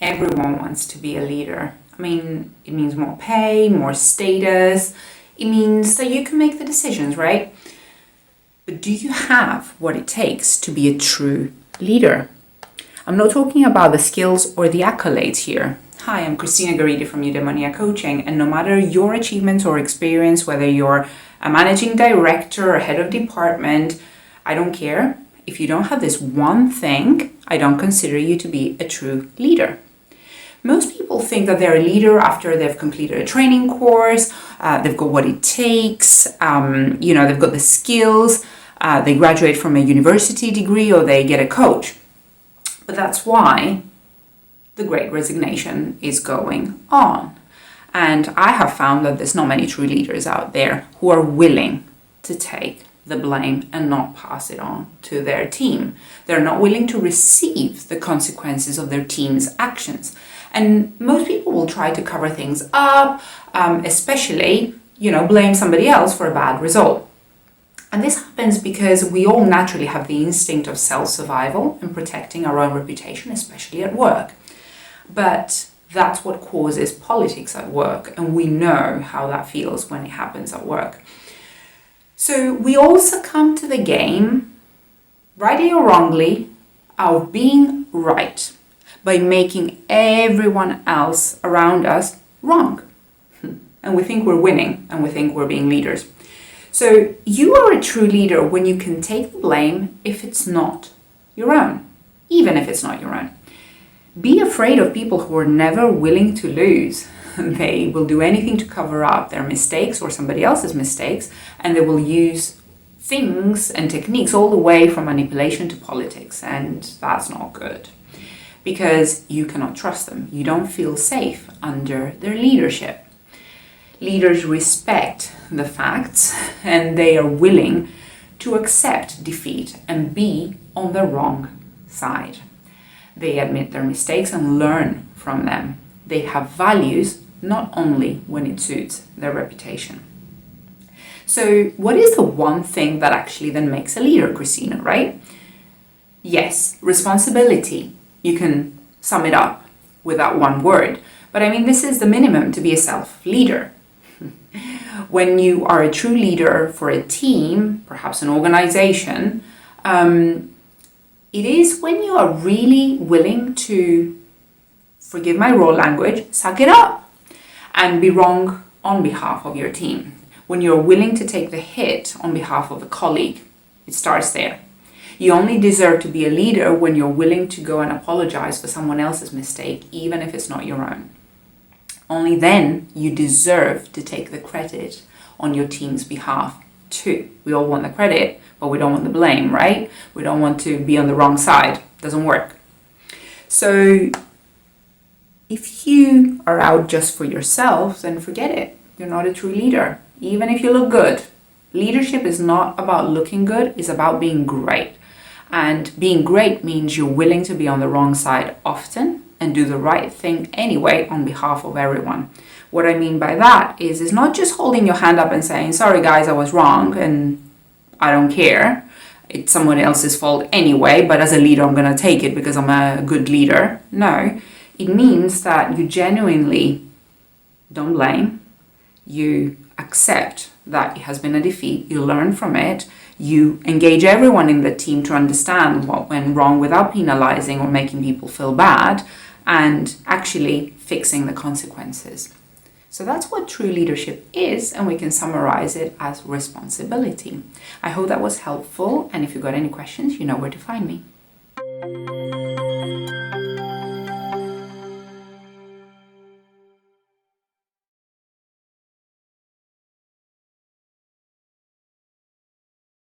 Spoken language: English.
Everyone wants to be a leader. I mean, it means more pay, more status. It means that you can make the decisions, right? But do you have what it takes to be a true leader? I'm not talking about the skills or the accolades here. Hi, I'm Christina Garidi from Eudaimonia Coaching, and no matter your achievements or experience, whether you're a managing director or head of department, I don't care. If you don't have this one thing, I don't consider you to be a true leader. Most people think that they're a leader after they've completed a training course, they've got what it takes, they've got the skills, they graduate from a university degree or they get a coach. But that's why the Great Resignation is going on. And I have found that there's not many true leaders out there who are willing to take the blame and not pass it on to their team. They're not willing to receive the consequences of their team's actions. And most people will try to cover things up, especially, blame somebody else for a bad result. And this happens because we all naturally have the instinct of self-survival and protecting our own reputation, especially at work. But that's what causes politics at work, and we know how that feels when it happens at work. So we all succumb to the game, rightly or wrongly, of being right by making everyone else around us wrong. And we think we're winning, and we think we're being leaders. So you are a true leader when you can take the blame if it's not your own, even if it's not your own. Be afraid of people who are never willing to lose. They will do anything to cover up their mistakes or somebody else's mistakes, and they will use things and techniques all the way from manipulation to politics, and that's not good because you cannot trust them. You don't feel safe under their leadership. Leaders respect the facts and they are willing to accept defeat and be on the wrong side. They admit their mistakes and learn from them. They have values not only when it suits their reputation. So what is the one thing that actually then makes a leader, Christina, right? Yes, responsibility. You can sum it up with that one word. But I mean, this is the minimum to be a self-leader. When you are a true leader for a team, perhaps an organization, it is when you are really willing to, forgive my raw language, suck it up and be wrong on behalf of your team. When you're willing to take the hit on behalf of a colleague, it starts there. You only deserve to be a leader when you're willing to go and apologize for someone else's mistake, even if it's not your own. Only then you deserve to take the credit on your team's behalf too. We all want the credit, but we don't want the blame, right? We don't want to be on the wrong side. Doesn't work. So if you are out just for yourself, then forget it. You're not a true leader, even if you look good. Leadership is not about looking good, it's about being great. And being great means you're willing to be on the wrong side often and do the right thing anyway on behalf of everyone. What I mean by that is it's not just holding your hand up and saying, sorry guys, I was wrong and I don't care. It's someone else's fault anyway, but as a leader, I'm going to take it because I'm a good leader. No, it means that you genuinely don't blame. You accept that it has been a defeat. You learn from it. You engage everyone in the team to understand what went wrong without penalizing or making people feel bad and actually fixing the consequences. So that's what true leadership is, and we can summarize it as responsibility. I hope that was helpful, and if you've got any questions, you know where to find me.